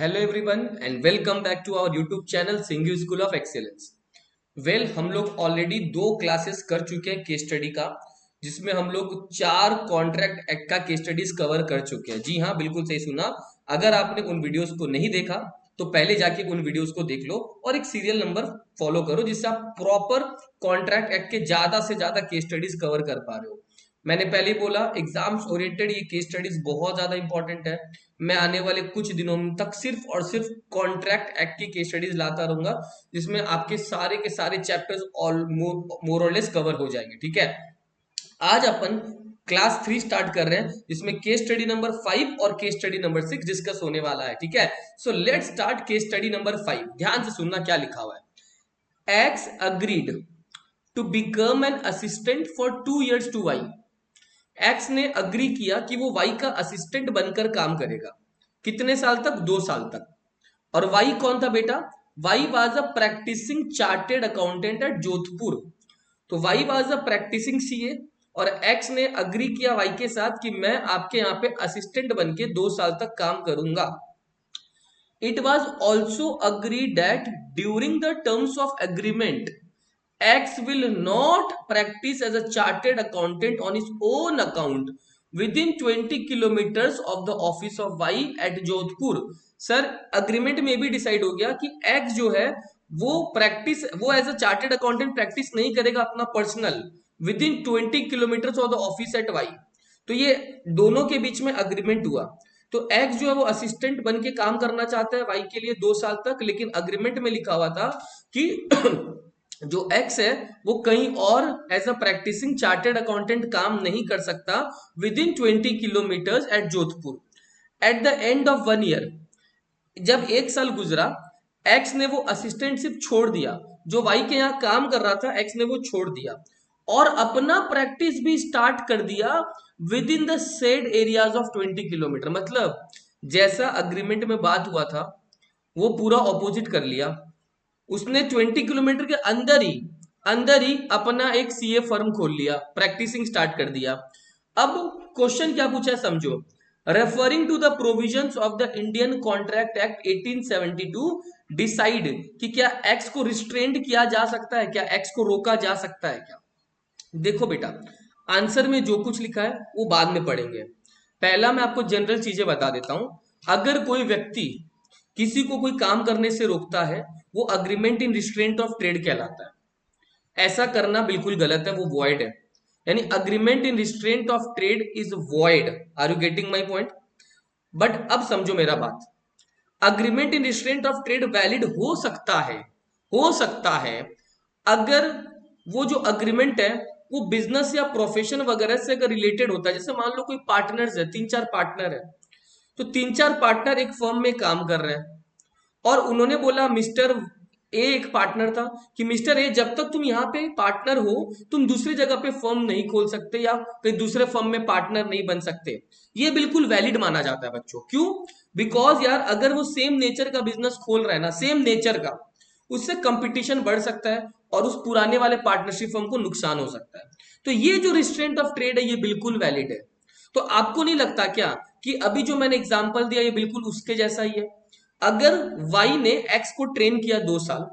Hello everyone and welcome back to our YouTube channel Singhu school of excellence. हम लोग already 2 classes कर चुके हैं केस स्टडी का, जिसमें हम लोग 4 कॉन्ट्रैक्ट एक्ट का केस स्टडीज कवर कर चुके हैं। जी हाँ, बिल्कुल सही सुना। अगर आपने उन वीडियोस को नहीं देखा तो पहले जाके उन वीडियोस को देख लो और एक सीरियल नंबर फॉलो करो, जिससे आप प्रॉपर कॉन्ट्रैक्ट एक्ट के ज्यादा से ज्यादा केस स्टडीज कवर कर पा रहे हो। मैंने पहले ही बोला, एग्जाम्स ओरिएंटेड ये केस स्टडीज बहुत ज्यादा इंपॉर्टेंट है। मैं आने वाले कुछ दिनों तक सिर्फ और सिर्फ कॉन्ट्रैक्ट एक्ट की केस स्टडीज लाता रहूंगा, जिसमें आपके सारे के सारे चैप्टर्स ऑल मोर और लेस कवर हो जाएंगे। ठीक है, आज अपन क्लास 3 स्टार्ट कर रहे हैं, जिसमें केस स्टडी नंबर 5 और केस स्टडी नंबर 6 डिस्कस होने वाला है। ठीक है, so let's start case study number 5। ध्यान से सुनना क्या लिखा हुआ है। X agreed to become an assistant for 2 years to Y. X ने अग्री किया कि वो वाई का असिस्टेंट बनकर काम करेगा। कितने साल तक? 2 साल तक। और वाई कौन था बेटा? Y was a practising chartered accountant at Jodhpur. तो Y was a practising CA और एक्स ने अग्री किया वाई के साथ कि मैं आपके यहाँ पे असिस्टेंट बन के 2 साल तक काम करूंगा। It was also agree that during the terms of agreement X will not practice as a chartered accountant on his own account within 20 kilometers of the office of Y at Jodhpur. Sir, agreement में भी decide हो गया कि X जो है वो as a chartered accountant practice नहीं करेगा अपना personal within 20 kilometre of the office at Y. तो ये दोनों के बीच में अग्रीमेंट हुआ। तो एक्स जो है वो असिस्टेंट बन के काम करना चाहता है वाई के लिए 2 साल तक, लेकिन अग्रीमेंट में लिखा हुआ था कि जो एक्स है वो कहीं और as a practising chartered accountant काम नहीं कर सकता within 20 kilometre at Jodhpur. At the end of 1 year, जब 1 साल गुजरा, एक्स ने वो असिस्टेंटशिप छोड़ दिया। जो वाई के यहाँ काम कर रहा था एक्स ने वो छोड़ दिया और अपना प्रैक्टिस भी स्टार्ट कर दिया with in the said areas of 20 kilometre. मतलब जैसा अग्रीमेंट में बात हुआ था वो पूरा ऑपोजिट कर लिया। उसने 20 किलोमीटर के अंदर ही अपना एक सीए फर्म खोल लिया, प्रैक्टिसिंग स्टार्ट कर दिया। अब क्वेश्चन क्या पूछा है समझो। Referring to the provisions of the Indian contract act 1872 decide कि क्या एक्स को रिस्ट्रेंड किया जा सकता है, क्या एक्स को रोका जा सकता है क्या। देखो बेटा, आंसर में जो कुछ लिखा है वो बाद में पढ़ेंगे। पहला मैं आपको जनरल चीजें बता देता हूं। अगर कोई व्यक्ति किसी को कोई काम करने से रोकता है, वो agreement in restraint of trade कहलाता है। ऐसा करना बिल्कुल गलत है, वो वॉइड है। यानी agreement in restraint of trade is void. Are you getting my point? But अब समझो मेरा बात। Agreement in restraint of trade valid हो सकता है अगर वो जो अग्रीमेंट है वो बिजनेस या प्रोफेशन वगैरह से अगर रिलेटेड होता है। जैसे मान लो कोई पार्टनर्स है, 3-4 पार्टनर है, तो 3-4 पार्टनर एक फर्म में काम कर रहे हैं और उन्होंने बोला, मिस्टर ए एक पार्टनर था, कि मिस्टर ए जब तक तुम यहाँ पे पार्टनर हो तुम दूसरी जगह पे फर्म नहीं खोल सकते या कहीं दूसरे फर्म में पार्टनर नहीं बन सकते। ये बिल्कुल वैलिड माना जाता है बच्चों। क्यों? बिकॉज यार अगर वो सेम नेचर का बिजनेस खोल रहा है ना, सेम नेचर का, उससे कंपटीशन बढ़ सकता है और उस पुराने वाले पार्टनरशिप फर्म को नुकसान हो सकता है। तो ये जो रिस्ट्रेंट ऑफ ट्रेड है ये बिल्कुल वैलिड है। तो आपको नहीं लगता क्या कि अभी जो मैंने एग्जांपल दिया ये बिल्कुल उसके जैसा ही है? अगर वाई ने एक्स को ट्रेन किया 2 साल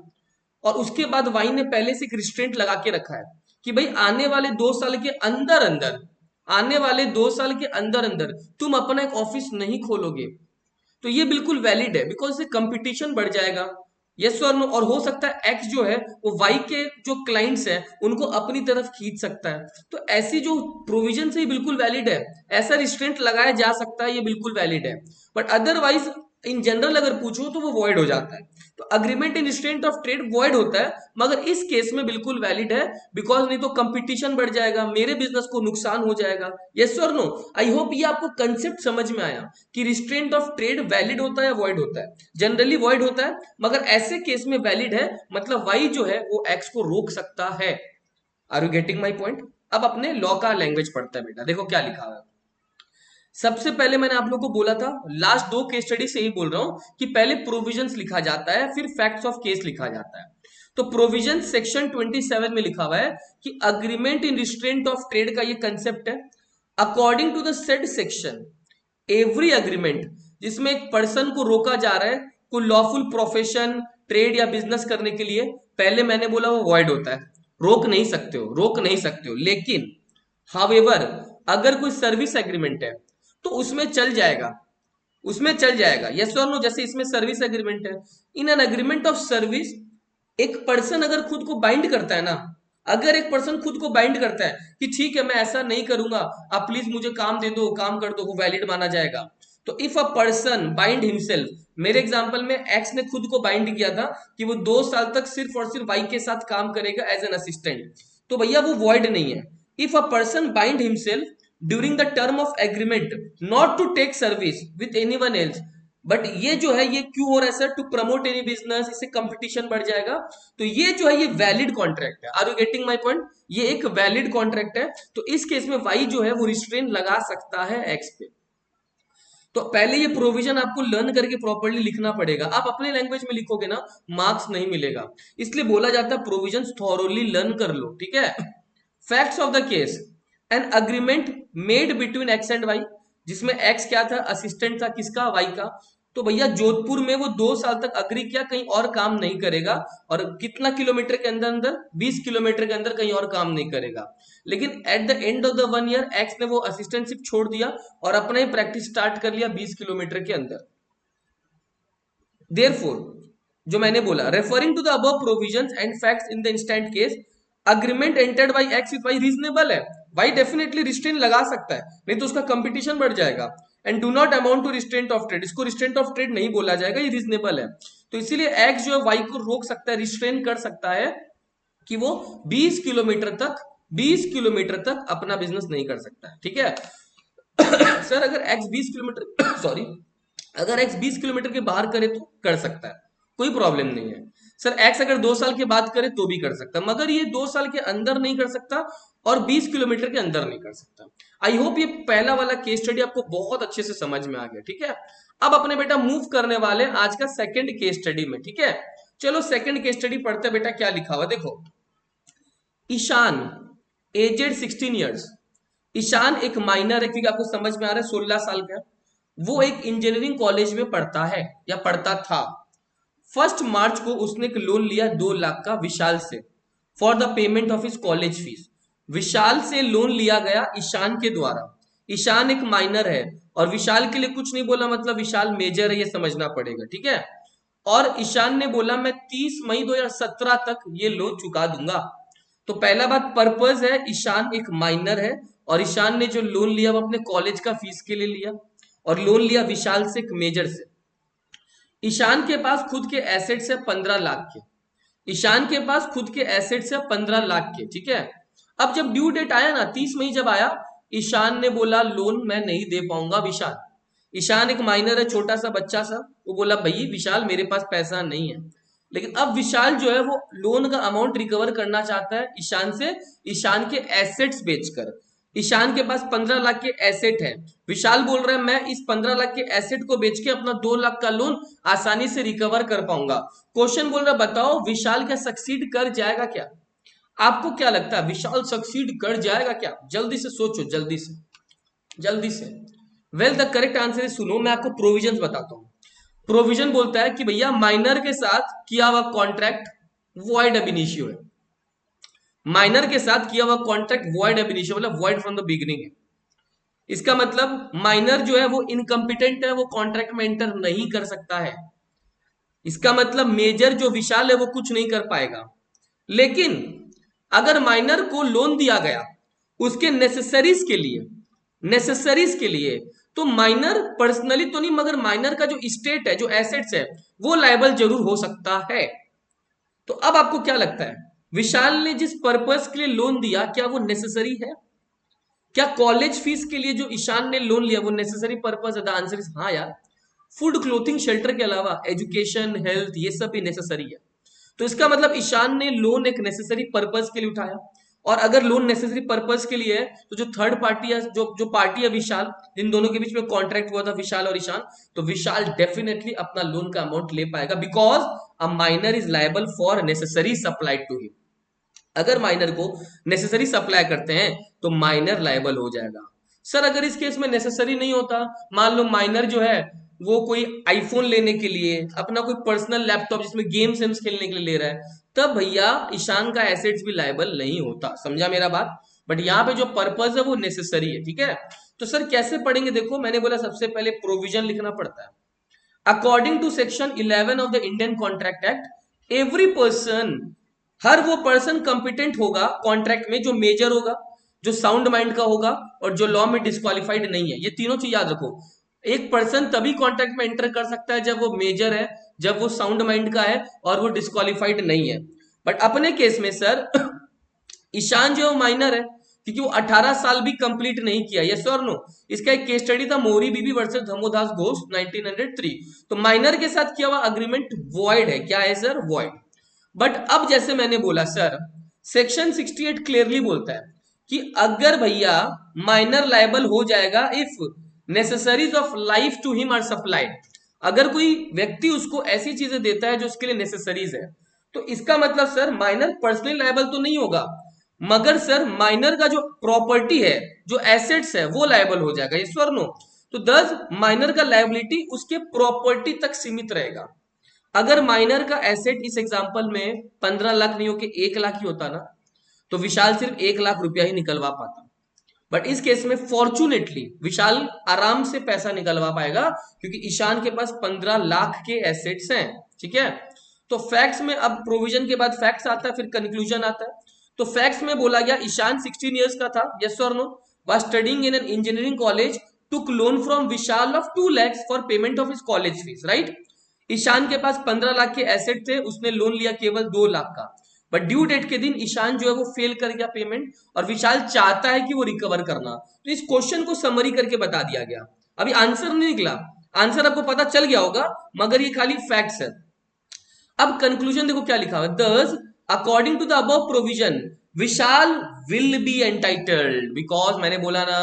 और उसके बाद वाई ने पहले से एक रिस्ट्रेंट लगा के रखा है कि भाई आने वाले 2 साल के अंदर अंदर तुम अपना एक ऑफिस नहीं खोलोगे, तो ये बिल्कुल वैलिड है बिकॉज इससे कंपटीशन बढ़ जाएगा। यस और नो? और हो सकता है एक्स जो है वो वाई के जो क्लाइंट्स हैं उनको अपनी तरफ खींच सकता है। तो ऐसी जो प्रोविजन से बिल्कुल वैलिड है, ऐसा रिस्ट्रेंट लगाया जा सकता है, ये बिल्कुल वैलिड है। बट अदरवाइज इन जनरल अगर पूछो तो वो वॉइड हो जाता है। तो agreement in restraint of trade void होता है, मगर इस केस में बिल्कुल वैलिड है बिकॉज नहीं तो कंपटीशन बढ़ जाएगा, मेरे बिजनेस को नुकसान हो जाएगा। यस और नो? आई होप ये आपको कंसेप्ट समझ में आया कि रिस्ट्रेंट ऑफ ट्रेड वैलिड होता है या वॉइड होता है। जनरली वॉइड होता है, मगर ऐसे केस में वैलिड है। मतलब वाई जो है वो एक्स को रोक सकता है। Are you getting my point? अब अपने लॉ का लैंग्वेज पढ़ता है बेटा। देखो क्या लिखा हुआ है। सबसे पहले मैंने आप लोग को बोला था, लास्ट 2 केस स्टडी से ही बोल रहा हूं कि पहले प्रोविजंस लिखा जाता है फिर फैक्ट्स ऑफ केस लिखा जाता है। तो प्रोविजन सेक्शन 27 में लिखा हुआ है कि agreement in restraint of trade का ये कंसेप्ट है। According to the said section, every agreement जिसमें एक पर्सन को रोका जा रहा है कोई लॉफुल प्रोफेशन, ट्रेड या बिजनेस करने के लिए, पहले मैंने बोला वो वॉइड होता है, रोक नहीं सकते हो, रोक नहीं सकते हो। लेकिन हावेवर अगर कोई सर्विस एग्रीमेंट है तो उसमें चल जाएगा, उसमें चल जाएगा, यस और नो। जैसे इसमें सर्विस एग्रीमेंट है, in an agreement of service एक पर्सन अगर खुद को बाइंड करता है ना, अगर एक पर्सन खुद को बाइंड करता है कि ठीक है मैं ऐसा नहीं करूंगा, आप प्लीज मुझे काम दे दो, काम कर दो, वो वैलिड माना जाएगा। तो if a person bind himself, मेरे एग्जांपल में एक्स ने खुद को बाइंड किया था कि वो 2 साल तक सिर्फ और सिर्फ वाई के साथ काम करेगा एज एन असिस्टेंट, तो भैया वो वॉइड नहीं है। If a person bind himself during the term of agreement not to take service with anyone else, but ये जो है ये क्यों हो रहा है sir, to promote any business, इससे कंपटीशन बढ़ जाएगा, तो ये जो है ये वैलिड कॉन्ट्रैक्ट है। Are you getting my point? ये एक वैलिड कॉन्ट्रैक्ट है, तो इस केस में वाई जो है वो रिस्ट्रेन लगा सकता है एक्स पे। तो पहले ये प्रोविजन आपको लर्न करके प्रॉपर्ली लिखना पड़ेगा, आप अपने लैंग्वेज में लिखोगे ना मार्क्स नहीं मिलेगा, इसलिए बोला जाता है प्रोविजन थॉरोली लर्न कर लो, ठीक है। Facts of the case, an agreement made between X and Y, जिसमें एक्स क्या था, असिस्टेंट था किसका, वाई का। तो भैया जोधपुर में वो 2 साल तक अग्री किया कहीं और काम नहीं करेगा, और कितना किलोमीटर के अंदर अंदर, 20 किलोमीटर के अंदर कहीं और काम नहीं करेगा। लेकिन eight the end of the 1 year x ने वो असिस्टेंटशिप छोड़ दिया और अपना ही प्रैक्टिस स्टार्ट कर लिया 20 किलोमीटर के अंदर। देयरफॉर जो मैंने बोला, referring to the above provisions and facts in the instant case, agreement entered by X with Y reasonable है, वाई डेफिनेटली रिस्ट्रेन लगा सकता है, नहीं तो उसका कंपटीशन बढ़ जाएगा। And do not amount to restraint of trade, इसको रिस्ट्रेंट ऑफ ट्रेड नहीं बोला जाएगा, ये रीजनेबल है। तो इसीलिए एक्स जो है वाई को रोक सकता है, रिस्ट्रेन कर सकता है कि वो 20 किलोमीटर तक, 20 किलोमीटर तक अपना बिजनेस नहीं कर सकता है, ठीक है। सर अगर एक्स 20 किलोमीटर सॉरी, अगर एक्स 20 किलोमीटर के बाहर करे तो कर सकता है, कोई प्रॉब्लम नहीं है। सर एक्स अगर 2 साल के बाद करे तो भी कर सकता, मगर ये 2 साल के अंदर नहीं कर सकता और 20 किलोमीटर के अंदर नहीं कर सकता। आई होप ये पहला वाला केस स्टडी आपको बहुत अच्छे से समझ में आ गया, ठीक है। अब अपने बेटा मूव करने वाले आज का सेकंड केस स्टडी में, ठीक है। चलो सेकंड केस स्टडी पढ़ते बेटा, क्या लिखा हुआ देखो। ईशान एजेड 16 ईयर्स, ईशान एक माइनर है, क्योंकि आपको समझ में आ रहा है 16 साल का, वो एक इंजीनियरिंग कॉलेज में पढ़ता है या पढ़ता था। 1 मार्च को उसने एक लोन लिया 2 लाख का विशाल से for the payment of his college fees. Vishal से लोन लिया गया ईशान के द्वारा, ईशान एक माइनर है और विशाल के लिए कुछ नहीं बोला, मतलब विशाल मेजर है, ये समझना पड़ेगा, ठीक है। और ईशान ने बोला मैं 30 मई 2017 तक ये लोन चुका दूंगा। तो पहला बात पर्पस है, ईशान एक माइनर है और ईशान ने जो लोन लिया वो अपने कॉलेज का फीस के लिए लिया, और लोन लिया विशाल से एक मेजर से। ईशान के पास खुद के एसेट्स है 15 लाख के, ईशान के पास खुद के एसेट्स है 15 लाख के, ठीक है। अब जब ड्यू डेट आया ना, 30 मई जब आया, ईशान ने बोला लोन मैं नहीं दे पाऊंगा विशाल। ईशान एक माइनर है, छोटा सा बच्चा सा, वो बोला भाई विशाल मेरे पास पैसा नहीं है। लेकिन अब विशाल जो है वो लोन का अमाउंट रिकवर करना चाहता है ईशान से, ईशान के एसेट्स बेचकर। ईशान के पास 15 लाख के एसेट है, विशाल बोल रहा है मैं इस 15 लाख के एसेट को बेच के अपना 2 लाख का लोन आसानी से रिकवर कर पाऊंगा। क्वेश्चन बोल रहा है बताओ विशाल क्या सक्सीड कर जाएगा क्या? आपको क्या लगता है विशाल सक्सीड कर जाएगा क्या? जल्दी से सोचो, जल्दी से, जल्दी से। वेल द करेक्ट आंसर है, सुनो मैं आपको प्रोविजंस बताता हूं। प्रोविजन बोलता है कि भैया माइनर के साथ किया हुआ कॉन्ट्रैक्ट वॉइड अब इनिशियो है, माइनर के साथ किया हुआ कॉन्ट्रैक्ट वॉइड अब इनिशियो, मतलब वॉइड फ्रॉम द बिगिनिंग है। इसका मतलब माइनर जो है वो इनकम्पिटेंट है, वो कॉन्ट्रैक्ट में एंटर नहीं कर सकता है। इसका मतलब मेजर जो विशाल है वो कुछ नहीं कर पाएगा। लेकिन अगर माइनर को लोन दिया गया उसके नेसेसरीज के लिए, नेसेसरीज के लिए, तो माइनर पर्सनली तो नहीं, मगर माइनर का जो स्टेट है, जो एसेट्स है, वो लायबल जरूर हो सकता है। तो अब आपको क्या लगता है विशाल ने जिस पर्पस के लिए लोन दिया क्या वो नेसेसरी है? क्या कॉलेज फीस के लिए जो ईशान ने लोन लिया वो नेसेसरी पर्पस है? द आंसर इज हाँ यार। फूड क्लोथिंग शेल्टर के अलावा एजुकेशन हेल्थ ये सब भी नेसेसरी है। तो इसका मतलब ईशान ने लोन एक नेसेसरी पर्पस के लिए उठाया, और अगर लोन नेसेसरी पर्पस के लिए है तो जो थर्ड पार्टी है, जो जो पार्टी है विशाल, जिन दोनों के बीच में कॉन्ट्रैक्ट हुआ था विशाल और ईशान, तो विशाल डेफिनेटली अपना लोन का अमाउंट ले पाएगा, because a minor is liable for necessary supply to him. अगर माइनर को नेसेसरी सप्लाई करते हैं तो माइनर लायबल हो जाएगा। सर अगर इस केस में नेसेसरी नहीं होता, मान लो माइनर जो है वो कोई आईफोन लेने के लिए, अपना कोई पर्सनल लैपटॉप जिसमें गेम्स वेम्स खेलने के लिए ले रहा है, तब भैया ईशान का एसेट्स भी लायबल नहीं होता। समझा मेरा बात? बट यहाँ पे जो पर्पज है वो नेसेसरी है, ठीक है। तो सर कैसे पढ़ेंगे? देखो मैंने बोला सबसे पहले प्रोविजन लिखना पड़ता है। According to section 11 of the Indian contract act, every person, हर वो पर्सन कंपिटेंट होगा कॉन्ट्रैक्ट में जो मेजर होगा, जो साउंड माइंड का होगा, और जो लॉ में डिस्क्वालिफाइड नहीं है। ये तीनों चीज याद रखो। एक पर्सन तभी कॉन्ट्रैक्ट में एंटर कर सकता है जब वो मेजर है, जब वो साउंड माइंड का है, और वो डिस्क्वालिफाइड नहीं है। बट अपने केस में सर ईशान जो माइनर है, क्योंकि वो 18 साल भी कंप्लीट नहीं किया। यस और नो? इसका एक केस स्टडी था, मोरी बीबी वर्सेस धर्मोदास घोष 1903। तो माइनर के साथ किया हुआ अग्रीमेंट वॉइड है। क्या है सर? वॉइड। बट अब जैसे मैंने बोला सर, सेक्शन 68 क्लियरली बोलता है कि अगर भैया माइनर लायबल हो जाएगा if necessaries of life to him are supplied. अगर कोई व्यक्ति उसको ऐसी चीजें देता है जो उसके लिए नेसेसरीज है, तो इसका मतलब सर माइनर पर्सनली लायबल तो नहीं होगा, मगर सर माइनर का जो प्रॉपर्टी है, जो एसेट्स है, वो लायबल हो जाएगा। यस और नो? तो दस माइनर का लायबिलिटी उसके प्रॉपर्टी तक सीमित रहेगा। अगर माइनर का एसेट इस एग्जांपल में 15 लाख नहीं होके 1 लाख ही होता ना, तो विशाल सिर्फ 1 लाख रुपया ही निकलवा पाता। बट इस केस में फॉर्चुनेटली विशाल आराम से पैसा निकलवा पाएगा, क्योंकि ईशान के पास 15 लाख के एसेट्स हैं। ठीक है? तो फैक्ट्स में, अब प्रोविजन के बाद फैक्ट्स आता है, फिर कंक्लूजन आता है। तो फैक्ट्स में बोला गया ईशान 16 इयर्स का था, यस और no, was studying in an engineering college, took loan from Vishal of 2 lakhs for payment of his college fees. Right? Ishan के पास 15 लाख के एसेट थे, उसने लोन लिया केवल 2 लाख का। बट ड्यू डेट के दिन ईशान जो है वो फेल कर गया पेमेंट, और विशाल चाहता है कि वो रिकवर करना। तो इस क्वेश्चन को समरी करके बता दिया गया। अभी आंसर नहीं निकला, आंसर आपको पता चल गया होगा, मगर ये खाली फैक्ट्स है। अब कंक्लूजन देखो क्या लिखा हुआ, thus according to the above provision Vishal will be entitled, because मैंने बोला ना,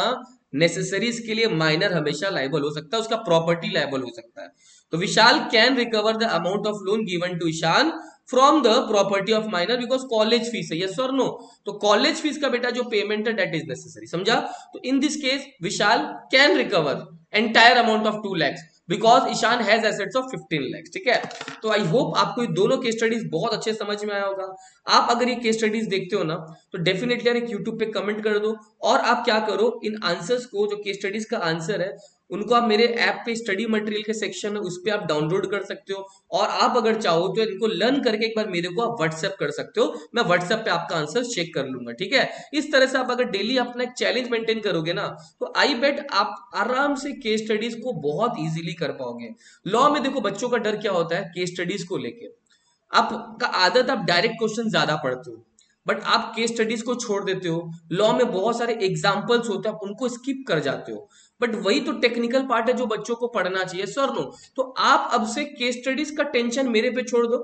नेसेसरीज के लिए माइनर हमेशा लायबल हो सकता है, उसका प्रॉपर्टी लायबल हो सकता है। तो Vishal can recover the amount of loan given to Ishaan from the property of minor, because college fees है। यस और नो? तो कॉलेज फीस का बेटा जो पेमेंट है दैट इज नेसेसरी। समझा? तो in this case Vishal can recover entire amount of 2 lakhs because Ishan has assets of 15 lakhs। ठीक है? तो आई होप आपको ये दोनों केस स्टडीज बहुत अच्छे समझ में आया होगा। आप अगर ये केस स्टडीज देखते हो ना, तो डेफिनेटली यार एक यूट्यूब पे कमेंट कर दो, और आप क्या करो, इन आंसर्स को, जो केस स्टडीज का आंसर है, उनको आप मेरे ऐप पे स्टडी मटेरियल के सेक्शन में उस पर आप डाउनलोड कर सकते हो, और आप अगर चाहो तो इनको लर्न करके एक बार मेरे को आप व्हाट्सएप कर सकते हो, मैं व्हाट्सएप पे आपका आंसर चेक कर लूंगा। ठीक है? इस तरह से आप अगर डेली अपना एक चैलेंज मेंटेन करोगे ना, तो आई बेट आप आराम से केस स्टडीज को बहुत इजीली कर पाओगे। लॉ में देखो बच्चों का डर क्या होता है केस स्टडीज को लेके, आपका आदत, आप डायरेक्ट क्वेश्चन ज्यादा पढ़ते हो, बट आप केस स्टडीज को छोड़ देते हो। लॉ में बहुत सारे एग्जाम्पल्स होते हैं, आप उनको स्किप कर जाते हो। बट वही तो टेक्निकल पार्ट है जो बच्चों को पढ़ना चाहिए। Sir no? तो आप अब से केस स्टडीज का टेंशन मेरे पे छोड़ दो,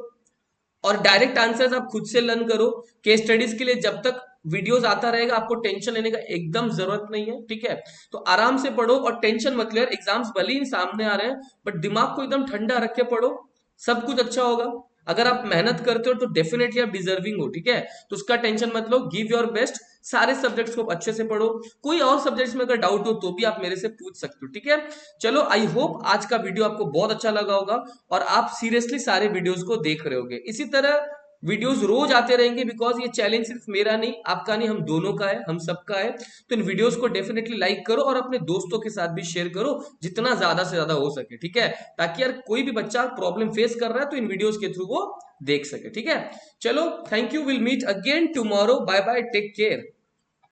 और डायरेक्ट आंसर्स आप खुद से लर्न करो। केस स्टडीज के लिए जब तक वीडियोस आता रहेगा, आपको टेंशन लेने का एकदम जरूरत नहीं है। ठीक है? तो आराम से पढ़ो और टेंशन मत लो। एग्जाम्स भले ही सामने आ रहे हैं, बट दिमाग को एकदम ठंडा रख के पढ़ो, सब कुछ अच्छा होगा। अगर आप मेहनत करते हो तो डेफिनेटली आप डिजर्विंग हो। ठीक है? तो उसका टेंशन मत लो, गिव योर बेस्ट, सारे सब्जेक्ट्स को अच्छे से पढ़ो। कोई और सब्जेक्ट्स में अगर डाउट हो तो भी आप मेरे से पूछ सकते हो। ठीक है? चलो, आई होप आज का वीडियो आपको बहुत अच्छा लगा होगा, और आप सीरियसली सारे वीडियोस को देख रहे होगे। इसी तरह वीडियोस रोज आते रहेंगे, बिकॉज ये चैलेंज सिर्फ मेरा नहीं, आपका नहीं, हम दोनों का है, हम सबका है। तो इन वीडियोस को डेफिनेटली लाइक करो, और अपने दोस्तों के साथ भी शेयर करो, जितना ज्यादा से ज्यादा हो सके। ठीक है? ताकि यार कोई भी बच्चा प्रॉब्लम फेस कर रहा है तो इन वीडियोस के थ्रू वो देख सके। ठीक है? चलो, thank you, will meet again tomorrow, bye bye, take care.